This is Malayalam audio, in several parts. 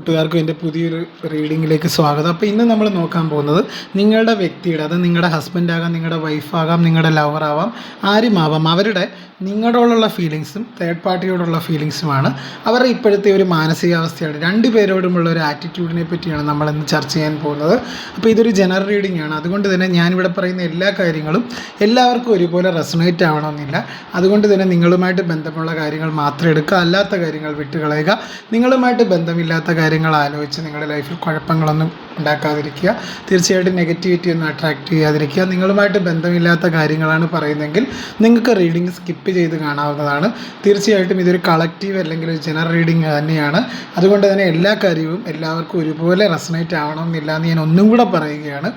കൂട്ടുകാർക്കും എൻ്റെ പുതിയൊരു റീഡിങ്ങിലേക്ക് സ്വാഗതം. അപ്പോൾ ഇന്ന് നമ്മൾ നോക്കാൻ പോകുന്നത് നിങ്ങളുടെ വ്യക്തിയുടെ, അത് നിങ്ങളുടെ ഹസ്ബൻഡാകാം, നിങ്ങളുടെ വൈഫാകാം, നിങ്ങളുടെ ലവറാവാം, ആരുമാവാം, അവരുടെ നിങ്ങളോടുള്ള ഫീലിങ്സും തേർഡ് പാർട്ടിയോടുള്ള ഫീലിങ്സുമാണ്. അവരുടെ ഇപ്പോഴത്തെ ഒരു മാനസികാവസ്ഥയാണ്, രണ്ട് പേരോടുമുള്ള ഒരു ആറ്റിറ്റ്യൂഡിനെ പറ്റിയാണ് നമ്മളിന്ന് ചർച്ച ചെയ്യാൻ പോകുന്നത്. അപ്പോൾ ഇതൊരു ജനറൽ റീഡിംഗ് ആണ്. അതുകൊണ്ട് തന്നെ ഞാനിവിടെ പറയുന്ന എല്ലാ കാര്യങ്ങളും എല്ലാവർക്കും ഒരുപോലെ റെസൊണേറ്റ് ആവണമെന്നില്ല. അതുകൊണ്ട് തന്നെ നിങ്ങളുമായിട്ട് ബന്ധമുള്ള കാര്യങ്ങൾ മാത്രം എടുക്കുക, അല്ലാത്ത കാര്യങ്ങൾ വിട്ടുകളയുക. നിങ്ങളുമായിട്ട് ബന്ധമില്ലാത്ത കാര്യങ്ങൾ ആലോചിച്ച് നിങ്ങളുടെ ലൈഫിൽ കുഴപ്പങ്ങളൊന്നും ഉണ്ടാക്കാതിരിക്കുക. തീർച്ചയായിട്ടും നെഗറ്റിവിറ്റി ഒന്നും അട്രാക്റ്റ് ചെയ്യാതിരിക്കുക. നിങ്ങളുമായിട്ട് ബന്ധമില്ലാത്ത കാര്യങ്ങളാണ് പറയുന്നതെങ്കിൽ നിങ്ങൾക്ക് റീഡിംഗ് സ്കിപ്പ് ചെയ്ത് കാണാവുന്നതാണ്. തീർച്ചയായിട്ടും ഇതൊരു കളക്റ്റീവ് അല്ലെങ്കിൽ ഒരു ജനറൽ റീഡിംഗ് തന്നെയാണ്. അതുകൊണ്ട് തന്നെ എല്ലാ കാര്യവും എല്ലാവർക്കും ഒരുപോലെ റെസൊണേറ്റ് ആവണമെന്നില്ല എന്ന് ഞാൻ ഒന്നും കൂടെ പറയുകയാണ്.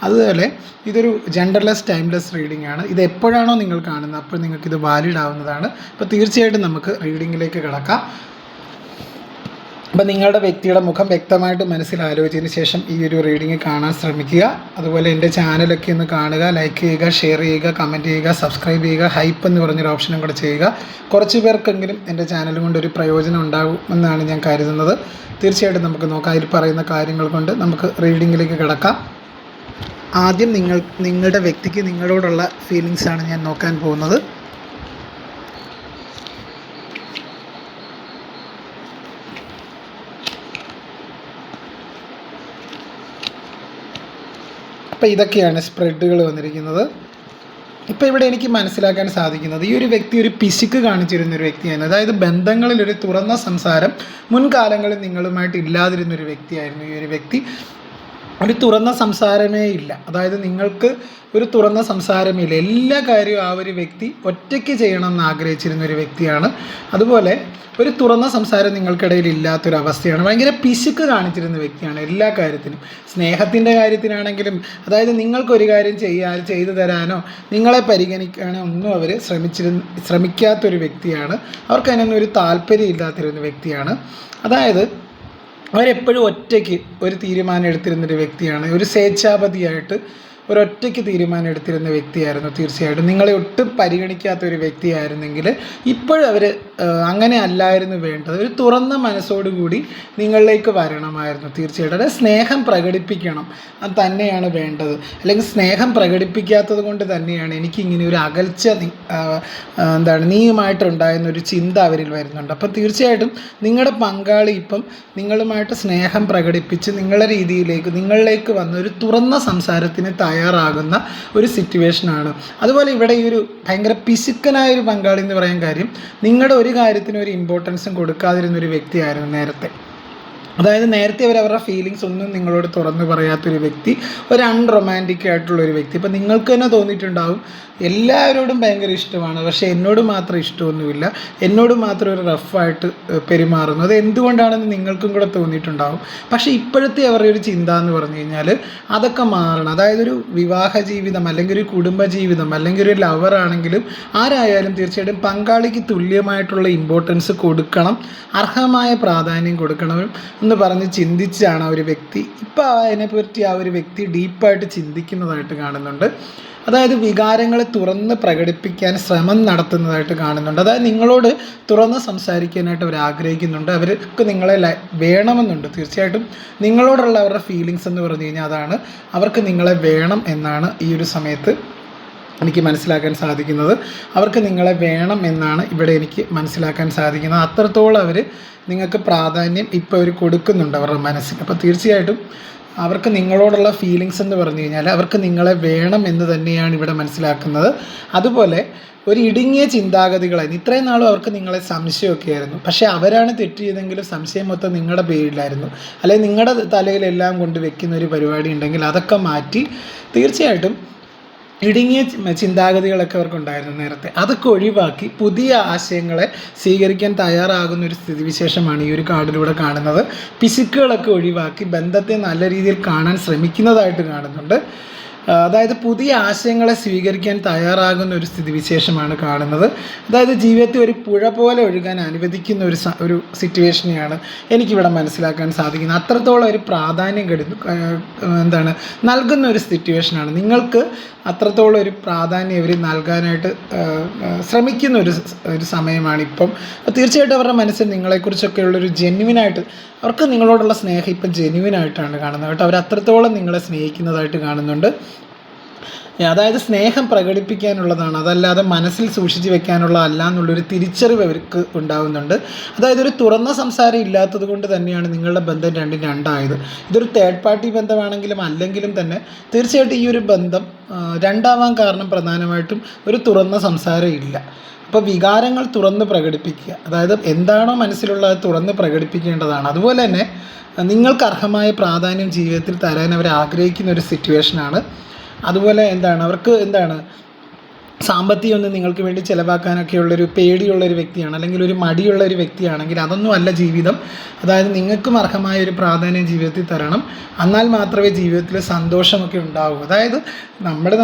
അതുപോലെ ഇതൊരു ജെൻഡർലെസ് ടൈംലെസ് റീഡിംഗ് ആണ്. ഇത് എപ്പോഴാണോ നിങ്ങൾ കാണുന്നത് അപ്പോൾ നിങ്ങൾക്കിത് വാലിഡ് ആവുന്നതാണ്. അപ്പോൾ തീർച്ചയായിട്ടും നമുക്ക് റീഡിങ്ങിലേക്ക് കിടക്കാം. അപ്പോൾ നിങ്ങളുടെ വ്യക്തിയുടെ മുഖം വ്യക്തമായിട്ട് മനസ്സിൽ ആലോചിച്ചതിന് ശേഷം ഈ ഒരു റീഡിംഗ് കാണാൻ ശ്രമിക്കുക. അതുപോലെ എൻ്റെ ചാനലൊക്കെ ഒന്ന് കാണുക, ലൈക്ക് ചെയ്യുക, ഷെയർ ചെയ്യുക, കമൻറ്റ് ചെയ്യുക, സബ്സ്ക്രൈബ് ചെയ്യുക, ഹൈപ്പ് എന്ന് പറഞ്ഞൊരു ഓപ്ഷനും കൂടെ ചെയ്യുക. കുറച്ച് പേർക്കെങ്കിലും എൻ്റെ ചാനൽ കൊണ്ടൊരു പ്രയോജനം ഉണ്ടാകുമെന്നാണ് ഞാൻ കരുതുന്നത്. തീർച്ചയായിട്ടും നമുക്ക് നോക്കാം. അതിൽ പറയുന്ന കാര്യങ്ങൾ കൊണ്ട് നമുക്ക് റീഡിങ്ങിലേക്ക് കിടക്കാം. ആദ്യം നിങ്ങളുടെ വ്യക്തിക്ക് നിങ്ങളോടുള്ള ഫീലിങ്സാണ് ഞാൻ നോക്കാൻ പോകുന്നത്. അപ്പോൾ ഇതൊക്കെയാണ് സ്പ്രെഡുകൾ വന്നിരിക്കുന്നത്. ഇപ്പോൾ ഇവിടെ എനിക്ക് മനസ്സിലാക്കാൻ സാധിക്കുന്നത് ഈ ഒരു വ്യക്തി ഒരു പിശുക്ക് കാണിച്ചിരുന്നൊരു വ്യക്തിയാണ്. അതായത് ബന്ധങ്ങളിൽ ഒരു തുറന്ന സംസാരം മുൻകാലങ്ങളിൽ നിങ്ങളുമായിട്ട് ഇല്ലാതിരുന്നൊരു വ്യക്തിയായിരുന്നു ഈ ഒരു വ്യക്തി. ഒരു തുറന്ന സംസാരമേ ഇല്ല. അതായത് നിങ്ങൾക്ക് ഒരു തുറന്ന സംസാരമില്ല. എല്ലാ കാര്യവും ആ ഒരു വ്യക്തി ഒറ്റയ്ക്ക് ചെയ്യണമെന്ന് ആഗ്രഹിച്ചിരുന്ന ഒരു വ്യക്തിയാണ്. അതുപോലെ ഒരു തുറന്ന സംസാരം നിങ്ങൾക്കിടയിൽ ഇല്ലാത്തൊരവസ്ഥയാണ്. ഭയങ്കര പിശുക്ക് കാണിച്ചിരുന്ന വ്യക്തിയാണ് എല്ലാ കാര്യത്തിനും. സ്നേഹത്തിൻ്റെ കാര്യത്തിനാണെങ്കിലും, അതായത് നിങ്ങൾക്കൊരു കാര്യം ചെയ്തു തരാനോ നിങ്ങളെ പരിഗണിക്കാനോ ഒന്നും അവർ ശ്രമിക്കാത്തൊരു വ്യക്തിയാണ്. അവർക്ക് അതിനൊന്നും ഒരു താല്പര്യം ഇല്ലാത്തിരുന്ന വ്യക്തിയാണ്. അതായത് അവരെപ്പോഴും ഒറ്റയ്ക്ക് ഒരു തീരുമാനം എടുത്തിരുന്നൊരു വ്യക്തിയാണ്. ഒരു സ്വേച്ഛാപതിയായിട്ട് ഒരൊറ്റയ്ക്ക് തീരുമാനം എടുത്തിരുന്ന വ്യക്തിയായിരുന്നു. തീർച്ചയായിട്ടും നിങ്ങളെ ഒട്ടും പരിഗണിക്കാത്ത ഒരു വ്യക്തിയായിരുന്നെങ്കിൽ ഇപ്പോഴും അവർ അങ്ങനെ അല്ലായിരുന്നു വേണ്ടത്. ഒരു തുറന്ന മനസ്സോടുകൂടി നിങ്ങളിലേക്ക് വരണമായിരുന്നു. തീർച്ചയായിട്ടും അത് സ്നേഹം പ്രകടിപ്പിക്കണം, അത് തന്നെയാണ് വേണ്ടത്. അല്ലെങ്കിൽ സ്നേഹം പ്രകടിപ്പിക്കാത്തത് കൊണ്ട് തന്നെയാണ് എനിക്കിങ്ങനെ ഒരു അകൽച്ച നീയുമായിട്ടുണ്ടായിരുന്നൊരു ചിന്ത അവരിൽ വരുന്നുണ്ട്. അപ്പോൾ തീർച്ചയായിട്ടും നിങ്ങളുടെ പങ്കാളി ഇപ്പം നിങ്ങളുമായിട്ട് സ്നേഹം പ്രകടിപ്പിച്ച് നിങ്ങളിലേക്ക് വന്ന ഒരു തുറന്ന സംസാരത്തിന് തയ്യാറാകുന്ന ഒരു സിറ്റുവേഷനാണ്. അതുപോലെ ഇവിടെ ഈ ഒരു ഭയങ്കര പിശുക്കനായൊരു പങ്കാളി എന്ന് പറയാൻ കാര്യം, നിങ്ങളുടെ ഒരു കാര്യത്തിനും ഒരു ഇമ്പോർട്ടൻസും കൊടുക്കാതിരുന്നൊരു വ്യക്തിയായിരുന്നു നേരത്തെ. അതായത് നേരത്തെ അവരുടെ ഫീലിങ്സ് ഒന്നും നിങ്ങളോട് തുറന്നു പറയാത്തൊരു വ്യക്തി, ഒരു അൺറൊമാൻറ്റിക് ആയിട്ടുള്ളൊരു വ്യക്തി. ഇപ്പം നിങ്ങൾക്ക് തന്നെ തോന്നിയിട്ടുണ്ടാവും എല്ലാവരോടും ഭയങ്കര ഇഷ്ടമാണ്, പക്ഷേ എന്നോട് മാത്രം ഇഷ്ടമൊന്നുമില്ല, എന്നോട് മാത്രം ഒരു റഫായിട്ട് പെരുമാറുന്നു. അത് എന്തുകൊണ്ടാണെന്ന് നിങ്ങൾക്കും കൂടെ തോന്നിയിട്ടുണ്ടാവും. പക്ഷേ ഇപ്പോഴത്തെ അവരുടെ ഒരു ചിന്ത എന്ന് പറഞ്ഞു കഴിഞ്ഞാൽ അതൊക്കെ മാറണം. അതായത് ഒരു വിവാഹ ജീവിതം അല്ലെങ്കിൽ ഒരു കുടുംബ ജീവിതം അല്ലെങ്കിൽ ഒരു ലവർ ആണെങ്കിലും ആരായാലും തീർച്ചയായിട്ടും പങ്കാളിക്ക് തുല്യമായിട്ടുള്ള ഇമ്പോർട്ടൻസ് കൊടുക്കണം, അർഹമായ പ്രാധാന്യം കൊടുക്കണം എന്ന് പറഞ്ഞ് ചിന്തിച്ചാണ് ആ ഒരു വ്യക്തി ഇപ്പോൾ അതിനെപ്പറ്റി ആ ഒരു വ്യക്തി ഡീപ്പായിട്ട് ചിന്തിക്കുന്നതായിട്ട് കാണുന്നുണ്ട്. അതായത് വികാരങ്ങളെ തുറന്ന് പ്രകടിപ്പിക്കാൻ ശ്രമം നടത്തുന്നതായിട്ട് കാണുന്നുണ്ട്. അതായത് നിങ്ങളോട് തുറന്ന് സംസാരിക്കാനായിട്ട് അവർ ആഗ്രഹിക്കുന്നുണ്ട്. അവർക്ക് നിങ്ങളെ വേണമെന്നുണ്ട്. തീർച്ചയായിട്ടും നിങ്ങളോടുള്ള അവരുടെ ഫീലിങ്സ് എന്ന് പറഞ്ഞു കഴിഞ്ഞാൽ അതാണ്, അവർക്ക് നിങ്ങളെ വേണം എന്നാണ് ഈ ഒരു സമയത്ത് എനിക്ക് മനസ്സിലാക്കാൻ സാധിക്കുന്നത്. അവർക്ക് നിങ്ങളെ വേണം എന്നാണ് ഇവിടെ എനിക്ക് മനസ്സിലാക്കാൻ സാധിക്കുന്നത്. അത്രത്തോളം അവർ നിങ്ങൾക്ക് പ്രാധാന്യം ഇപ്പോൾ അവർ കൊടുക്കുന്നുണ്ട് അവരുടെ മനസ്സിൽ. അപ്പോൾ തീർച്ചയായിട്ടും അവർക്ക് നിങ്ങളോടുള്ള ഫീലിങ്സ് എന്ന് പറഞ്ഞു കഴിഞ്ഞാൽ അവർക്ക് നിങ്ങളെ വേണം എന്ന് തന്നെയാണ് ഇവിടെ മനസ്സിലാക്കുന്നത്. അതുപോലെ ഒരു ഇടുങ്ങിയ ചിന്താഗതികളായിരുന്നു. ഇത്രയും നാളും അവർക്ക് നിങ്ങളെ സംശയമൊക്കെ ആയിരുന്നു. പക്ഷേ അവരാണ് തെറ്റ് ചെയ്തെങ്കിലും സംശയം മൊത്തം നിങ്ങളുടെ പേരിലായിരുന്നു. അല്ലെങ്കിൽ നിങ്ങളുടെ തലയിലെല്ലാം കൊണ്ട് വെക്കുന്ന ഒരു പരിപാടി ഉണ്ടെങ്കിൽ അതൊക്കെ മാറ്റി തീർച്ചയായിട്ടും ഇടുങ്ങിയ ചിന്താഗതികളൊക്കെ അവർക്കുണ്ടായിരുന്നു നേരത്തെ, അതൊക്കെ ഒഴിവാക്കി പുതിയ ആശയങ്ങളെ സ്വീകരിക്കാൻ തയ്യാറാകുന്ന ഒരു സ്ഥിതിവിശേഷമാണ് ഈ ഒരു കാർഡിലൂടെ കാണുന്നത്. പിശുക്കുകളൊക്കെ ഒഴിവാക്കി ബന്ധത്തെ നല്ല രീതിയിൽ കാണാൻ ശ്രമിക്കുന്നതായിട്ട് കാണുന്നുണ്ട്. അതായത് പുതിയ ആശയങ്ങളെ സ്വീകരിക്കാൻ തയ്യാറാകുന്ന ഒരു സ്ഥിതിവിശേഷമാണ് കാണുന്നത്. അതായത് ജീവിതത്തെ ഒരു പുഴ പോലെ ഒഴുകാൻ അനുവദിക്കുന്ന ഒരു സിറ്റുവേഷനെയാണ് എനിക്കിവിടെ മനസ്സിലാക്കാൻ സാധിക്കുന്നത്. അത്രത്തോളം ഒരു പ്രാധാന്യം നൽകുന്ന ഒരു സിറ്റുവേഷനാണ്. നിങ്ങൾക്ക് അത്രത്തോളം ഒരു പ്രാധാന്യം ഇവർ നൽകാനായിട്ട് ശ്രമിക്കുന്ന ഒരു സമയമാണ് ഇപ്പം. അപ്പോൾ തീർച്ചയായിട്ടും അവരുടെ മനസ്സിൽ നിങ്ങളെക്കുറിച്ചൊക്കെ ഉള്ളൊരു ജെന്യുവിനായിട്ട് അവർക്ക് നിങ്ങളോടുള്ള സ്നേഹം ഇപ്പം ജെന്യുവിനായിട്ടാണ് കാണുന്നത് കേട്ടോ. അവർ അത്രത്തോളം നിങ്ങളെ സ്നേഹിക്കുന്നതായിട്ട് കാണുന്നുണ്ട്. അതായത് സ്നേഹം പ്രകടിപ്പിക്കാനുള്ളതാണ്, അതല്ലാതെ മനസ്സിൽ സൂക്ഷിച്ച് വെക്കാനുള്ളതല്ല എന്നുള്ളൊരു തിരിച്ചറിവ് അവർക്ക് ഉണ്ടാകുന്നുണ്ട്. അതായത് ഒരു തുറന്ന സംസാരം ഇല്ലാത്തത് കൊണ്ട് തന്നെയാണ് നിങ്ങളുടെ ബന്ധം രണ്ടായത്. ഇതൊരു തേർഡ് പാർട്ടി ബന്ധമാണെങ്കിലും അല്ലെങ്കിലും തന്നെ തീർച്ചയായിട്ടും ഈ ഒരു ബന്ധം രണ്ടാവാൻ കാരണം പ്രധാനമായിട്ടും ഒരു തുറന്ന സംസാരം ഇല്ല. അപ്പോൾ വികാരങ്ങൾ തുറന്ന് പ്രകടിപ്പിക്കുക, അതായത് എന്താണോ മനസ്സിലുള്ളത് തുറന്ന് പ്രകടിപ്പിക്കേണ്ടതാണ്. അതുപോലെ തന്നെ നിങ്ങൾക്ക് അർഹമായ പ്രാധാന്യം ജീവിതത്തിൽ തരാൻ അവർ ആഗ്രഹിക്കുന്ന ഒരു സിറ്റുവേഷനാണ്. അതുപോലെ അവർക്ക് സാമ്പത്തികമൊന്നും നിങ്ങൾക്ക് വേണ്ടി ചിലവാക്കാനൊക്കെ ഉള്ളൊരു പേടിയുള്ളൊരു വ്യക്തിയാണ്, അല്ലെങ്കിൽ ഒരു മടിയുള്ള ഒരു വ്യക്തിയാണെങ്കിൽ അതൊന്നും അല്ല ജീവിതം. അതായത് നിങ്ങൾക്കും അർഹമായ ഒരു പ്രാധാന്യം ജീവിതത്തിൽ തരണം, എന്നാൽ മാത്രമേ ജീവിതത്തിൽ സന്തോഷമൊക്കെ ഉണ്ടാവൂ. അതായത് നമ്മുടെ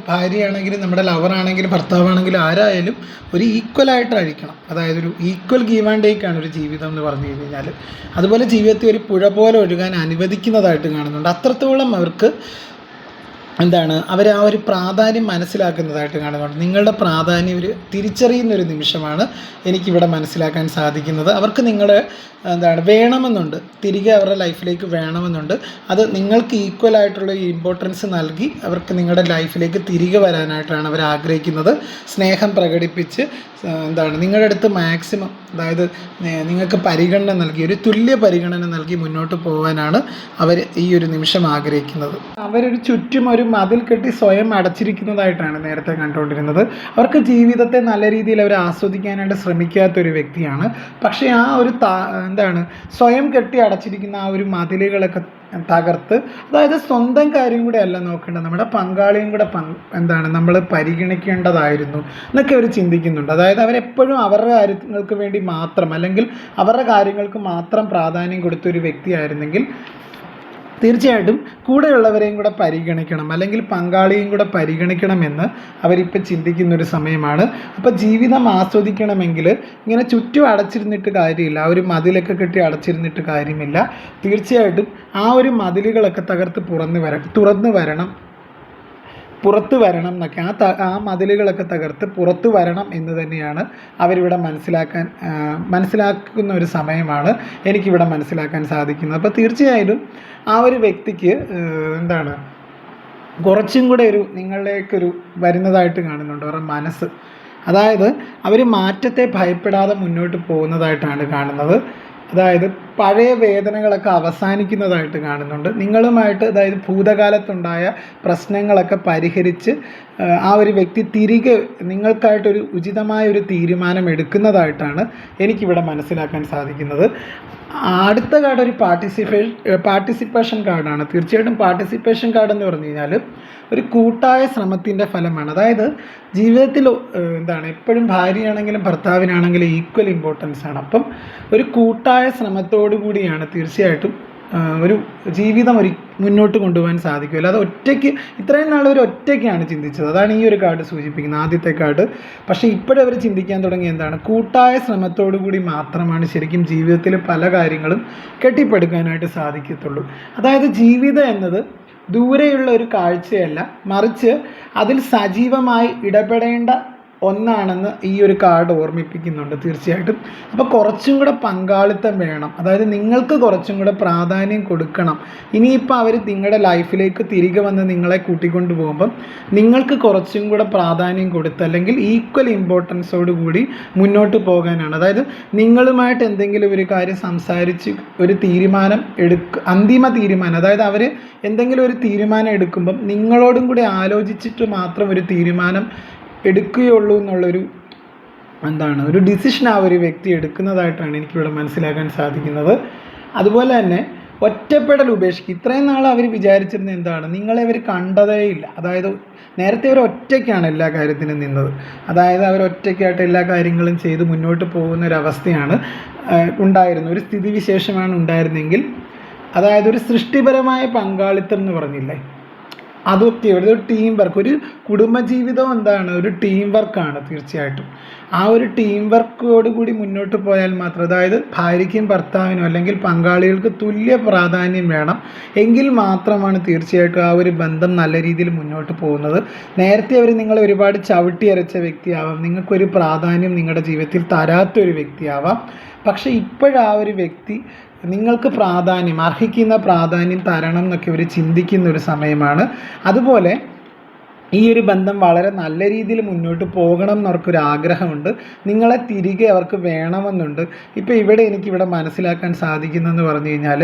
ഭാര്യയാണെങ്കിലും നമ്മുടെ ലവറാണെങ്കിലും ഭർത്താവാണെങ്കിലും ആരായാലും ഒരു ഈക്വലായിട്ടായിരിക്കണം. അതായത് ഒരു ഈക്വൽ ഗീവ് ആൻഡ് ടേക്കാണ് ഒരു ജീവിതം എന്ന് പറഞ്ഞു കഴിഞ്ഞാൽ. അതുപോലെ ജീവിതത്തിൽ ഒരു പുഴ പോലെ ഒഴുകാൻ അനുവദിക്കുന്നതായിട്ട് കാണുന്നുണ്ട്. അത്രത്തോളം അവർക്ക് അവർ ആ ഒരു പ്രാധാന്യം മനസ്സിലാക്കുന്നതായിട്ട് കാണുന്നുണ്ട്. നിങ്ങളുടെ പ്രാധാന്യം ഒരു തിരിച്ചറിയുന്നൊരു നിമിഷമാണ് എനിക്കിവിടെ മനസ്സിലാക്കാൻ സാധിക്കുന്നത്. അവർക്ക് നിങ്ങളെ വേണമെന്നുണ്ട്, തിരികെ അവരുടെ ലൈഫിലേക്ക് വേണമെന്നുണ്ട്. അത് നിങ്ങൾക്ക് ഈക്വലായിട്ടുള്ള ഇമ്പോർട്ടൻസ് നൽകി അവർക്ക് നിങ്ങളുടെ ലൈഫിലേക്ക് തിരികെ വരാനായിട്ടാണ് അവർ ആഗ്രഹിക്കുന്നത്. സ്നേഹം പ്രകടിപ്പിച്ച് നിങ്ങളുടെ അടുത്ത് മാക്സിമം, അതായത് നിങ്ങൾക്ക് പരിഗണന നൽകി, ഒരു തുല്യ പരിഗണന നൽകി മുന്നോട്ട് പോകാനാണ് അവർ ഈ ഒരു നിമിഷം ആഗ്രഹിക്കുന്നത്. അവരൊരു ചുറ്റും ഒരു മതിൽ കെട്ടി സ്വയം അടച്ചിരിക്കുന്നതായിട്ടാണ് നേരത്തെ കണ്ടുകൊണ്ടിരുന്നത്. അവർക്ക് ജീവിതത്തെ നല്ല രീതിയിൽ അവർ ആസ്വദിക്കാനായിട്ട് ശ്രമിക്കാത്തൊരു വ്യക്തിയാണ്. പക്ഷേ ആ ഒരു സ്വയം കെട്ടി അടച്ചിരിക്കുന്ന ആ ഒരു മതിലുകളൊക്കെ തകർത്ത്, അതായത് സ്വന്തം കാര്യം കൂടെ അല്ല നോക്കേണ്ടത്, നമ്മുടെ പങ്കാളിയും കൂടെ നമ്മൾ പരിഗണിക്കേണ്ടതായിരുന്നു എന്നൊക്കെ അവർ ചിന്തിക്കുന്നുണ്ട്. അതായത് അവരെപ്പോഴും അവരുടെ കാര്യങ്ങൾക്ക് വേണ്ടി മാത്രം, അല്ലെങ്കിൽ അവരുടെ കാര്യങ്ങൾക്ക് മാത്രം പ്രാധാന്യം കൊടുത്തൊരു വ്യക്തിയായിരുന്നെങ്കിൽ തീർച്ചയായിട്ടും കൂടെയുള്ളവരെയും കൂടെ പരിഗണിക്കണം, അല്ലെങ്കിൽ പങ്കാളിയും കൂടെ പരിഗണിക്കണമെന്ന് അവരിപ്പോൾ ചിന്തിക്കുന്നൊരു സമയമാണ്. അപ്പോൾ ജീവിതം ആസ്വദിക്കണമെങ്കിൽ ഇങ്ങനെ ചുറ്റും അടച്ചിരുന്നിട്ട് കാര്യമില്ല, ആ ഒരു മതിലൊക്കെ കെട്ടി അടച്ചിരുന്നിട്ട് കാര്യമില്ല. തീർച്ചയായിട്ടും ആ ഒരു മതിലുകളൊക്കെ തകർത്ത് പുറത്ത് വരണം എന്നൊക്കെ, ആ മതിലുകളൊക്കെ തകർത്ത് പുറത്ത് വരണം എന്ന് തന്നെയാണ് അവരിവിടെ മനസ്സിലാക്കുന്ന ഒരു സമയമാണ് എനിക്കിവിടെ മനസ്സിലാക്കാൻ സാധിക്കുന്നത്. അപ്പോൾ തീർച്ചയായിട്ടും ആ ഒരു വ്യക്തിക്ക് കുറച്ചും കൂടെ നിങ്ങളിലേക്കൊരു വരുന്നതായിട്ട് കാണുന്നുണ്ട് അവരുടെ മനസ്സ്. അതായത് അവർ മാറ്റത്തെ ഭയപ്പെടാതെ മുന്നോട്ട് പോകുന്നതായിട്ടാണ് കാണുന്നത്. അതായത് പഴയ വേദനകളൊക്കെ അവസാനിക്കുന്നതായിട്ട് കാണുന്നുണ്ട്. നിങ്ങളുമായിട്ട്, അതായത് ഭൂതകാലത്തുണ്ടായ പ്രശ്നങ്ങളൊക്കെ പരിഹരിച്ച് ആ ഒരു വ്യക്തി തിരികെ നിങ്ങൾക്കായിട്ടൊരു ഉചിതമായൊരു തീരുമാനം എടുക്കുന്നതായിട്ടാണ് എനിക്കിവിടെ മനസ്സിലാക്കാൻ സാധിക്കുന്നത്. അടുത്ത കാർഡ് ഒരു പാർട്ടിസിപ്പേഷൻ കാർഡാണ്. തീർച്ചയായിട്ടും പാർട്ടിസിപ്പേഷൻ കാർഡ് എന്ന് പറഞ്ഞു കഴിഞ്ഞാൽ ഒരു കൂട്ടായ ശ്രമത്തിൻ്റെ ഫലമാണ്. അതായത് ജീവിതത്തിൽ എപ്പോഴും ഭാര്യയാണെങ്കിലും ഭർത്താവിനാണെങ്കിലും ഈക്വൽ ഇമ്പോർട്ടൻസ് ആണ്. അപ്പം ഒരു കൂട്ടായ ശ്രമത്തോടു കൂടിയാണ് തീർച്ചയായിട്ടും ഒരു ജീവിതം മുന്നോട്ട് കൊണ്ടുപോകാൻ സാധിക്കില്ല. അത് ഒറ്റയ്ക്ക്, ഇത്രയും നാൾ അവർ ഒറ്റയ്ക്കാണ് ചിന്തിച്ചത്. അതാണ് ഈ ഒരു കാർഡ് സൂചിപ്പിക്കുന്നത്, ആദ്യത്തെ കാർഡ്. പക്ഷേ ഇപ്പോഴവർ ചിന്തിക്കാൻ തുടങ്ങി കൂട്ടായ ശ്രമത്തോടു കൂടി മാത്രമാണ് ശരിക്കും ജീവിതത്തിൽ പല കാര്യങ്ങളും കെട്ടിപ്പടുക്കാനായിട്ട് സാധിക്കത്തുള്ളൂ. അതായത് ജീവിതം എന്നത് ദൂരെയുള്ള ഒരു കാഴ്ചയല്ല, മറിച്ച് അതിൽ സജീവമായി ഇടപെടേണ്ട ഒന്നാണെന്ന് ഈ ഒരു കാർഡ് ഓർമ്മിപ്പിക്കുന്നുണ്ട് തീർച്ചയായിട്ടും. അപ്പോൾ കുറച്ചും കൂടെ പങ്കാളിത്തം വേണം, അതായത് നിങ്ങൾക്ക് കുറച്ചും കൂടെ പ്രാധാന്യം കൊടുക്കണം. ഇനിയിപ്പോൾ അവർ നിങ്ങളുടെ ലൈഫിലേക്ക് തിരികെ വന്ന് നിങ്ങളെ കൂട്ടിക്കൊണ്ട് പോകുമ്പം നിങ്ങൾക്ക് കുറച്ചും കൂടെ പ്രാധാന്യം കൊടുത്ത്, അല്ലെങ്കിൽ ഈക്വൽ ഇമ്പോർട്ടൻസോട് കൂടി മുന്നോട്ട് പോകാനാണ്. അതായത് നിങ്ങളുമായിട്ട് എന്തെങ്കിലും ഒരു കാര്യം സംസാരിച്ച് ഒരു തീരുമാനം അന്തിമ തീരുമാനം, അതായത് അവർ എന്തെങ്കിലും ഒരു തീരുമാനം എടുക്കുമ്പം നിങ്ങളോടും കൂടി ആലോചിച്ചിട്ട് മാത്രം ഒരു തീരുമാനം എടുക്കുകയുള്ളൂ എന്നുള്ളൊരു ഒരു ഡിസിഷൻ ആ ഒരു വ്യക്തി എടുക്കുന്നതായിട്ടാണ് എനിക്കിവിടെ മനസ്സിലാക്കാൻ സാധിക്കുന്നത്. അതുപോലെ തന്നെ ഒറ്റപ്പെടൽ ഉപേക്ഷിക്കുക. ഇത്രയും നാൾ അവർ വിചാരിച്ചിരുന്നത് നിങ്ങളെ അവർ കണ്ടതേയില്ല. അതായത് നേരത്തെ അവർ ഒറ്റയ്ക്കാണ് എല്ലാ കാര്യത്തിനും നിന്നത്. അതായത് അവർ ഒറ്റയ്ക്കായിട്ട് എല്ലാ കാര്യങ്ങളും ചെയ്ത് മുന്നോട്ട് പോകുന്ന ഒരവസ്ഥയാണ് ഉണ്ടായിരുന്നത്, ഒരു സ്ഥിതിവിശേഷമാണ് ഉണ്ടായിരുന്നെങ്കിൽ, അതായത് ഒരു സൃഷ്ടിപരമായ പങ്കാളിത്തം എന്ന് പറഞ്ഞില്ലേ, അതൊക്കെ ഒരു ടീം വർക്ക്, ഒരു കുടുംബജീവിതം എന്താണ്, ഒരു ടീം വർക്കാണ് തീർച്ചയായിട്ടും. ആ ഒരു ടീം വർക്കോട് കൂടി മുന്നോട്ട് പോയാൽ മാത്രം, അതായത് ഭാര്യയ്ക്കും ഭർത്താവിനും അല്ലെങ്കിൽ പങ്കാളികൾക്ക് തുല്യ പ്രാധാന്യം വേണം, എങ്കിൽ മാത്രമാണ് തീർച്ചയായിട്ടും ആ ഒരു ബന്ധം നല്ല രീതിയിൽ മുന്നോട്ട് പോകുന്നത്. നേരത്തെ അവർ നിങ്ങളെ ഒരുപാട് ചവിട്ടി അരച്ച വ്യക്തിയാവാം, നിങ്ങൾക്കൊരു പ്രാധാന്യം നിങ്ങളുടെ ജീവിതത്തിൽ തരാത്തൊരു വ്യക്തിയാവാം. പക്ഷേ ഇപ്പോഴാ ഒരു വ്യക്തി നിങ്ങൾക്ക് പ്രാധാന്യം, അർഹിക്കുന്ന പ്രാധാന്യം തരണം എന്നൊക്കെ അവർ ചിന്തിക്കുന്ന ഒരു സമയമാണ്. അതുപോലെ ഈ ഒരു ബന്ധം വളരെ നല്ല രീതിയിൽ മുന്നോട്ട് പോകണം എന്നവർക്കൊരു ആഗ്രഹമുണ്ട്, നിങ്ങളെ തിരികെ അവർക്ക് വേണമെന്നുണ്ട്. ഇപ്പോൾ ഇവിടെ എനിക്കിവിടെ മനസ്സിലാക്കാൻ സാധിക്കുന്നതെന്ന് പറഞ്ഞു കഴിഞ്ഞാൽ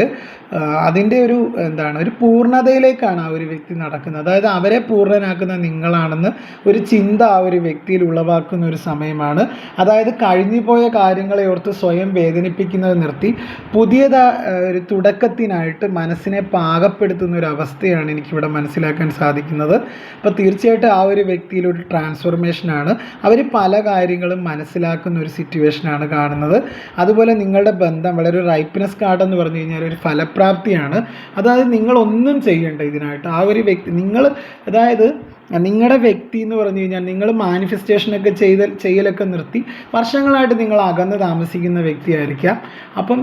അതിൻ്റെ ഒരു എന്താണ്, ഒരു പൂർണ്ണതയിലേക്കാണ് ആ ഒരു വ്യക്തി നടക്കുന്നത്. അതായത് അവരെ പൂർണ്ണനാക്കുന്ന നിങ്ങളാണെന്ന് ഒരു ചിന്ത ആ ഒരു വ്യക്തിയിൽ ഉളവാക്കുന്ന ഒരു സമയമാണ്. അതായത് കഴിഞ്ഞു പോയ കാര്യങ്ങളെ ഓർത്ത് സ്വയം വേദനിപ്പിക്കുന്നത് നിർത്തി ഒരു തുടക്കത്തിനായിട്ട് മനസ്സിനെ പാകപ്പെടുത്തുന്ന ഒരു അവസ്ഥയാണ് എനിക്കിവിടെ മനസ്സിലാക്കാൻ സാധിക്കുന്നത്. അപ്പോൾ തീർച്ചയായിട്ടും ആ ഒരു വ്യക്തിയിലൊരു ട്രാൻസ്ഫോർമേഷനാണ്, അവർ പല കാര്യങ്ങളും മനസ്സിലാക്കുന്ന ഒരു സിറ്റുവേഷനാണ് കാണുന്നത്. അതുപോലെ നിങ്ങളുടെ ബന്ധം വളരെ ഒരു റൈപ്പ്നെസ് കാർഡ് എന്ന് പറഞ്ഞു കഴിഞ്ഞാൽ ഒരു ഫലപ്രാപ്തിയാണ്. അതായത് നിങ്ങളൊന്നും ചെയ്യേണ്ട ഇതിനായിട്ട്, ആ ഒരു വ്യക്തി അതായത് നിങ്ങളുടെ വ്യക്തി എന്ന് പറഞ്ഞു കഴിഞ്ഞാൽ നിങ്ങൾ മാനിഫെസ്റ്റേഷനൊക്കെ ചെയ്യലൊക്കെ നിർത്തി വർഷങ്ങളായിട്ട് നിങ്ങൾ അകന്ന് താമസിക്കുന്ന വ്യക്തിയായിരിക്കാം. അപ്പം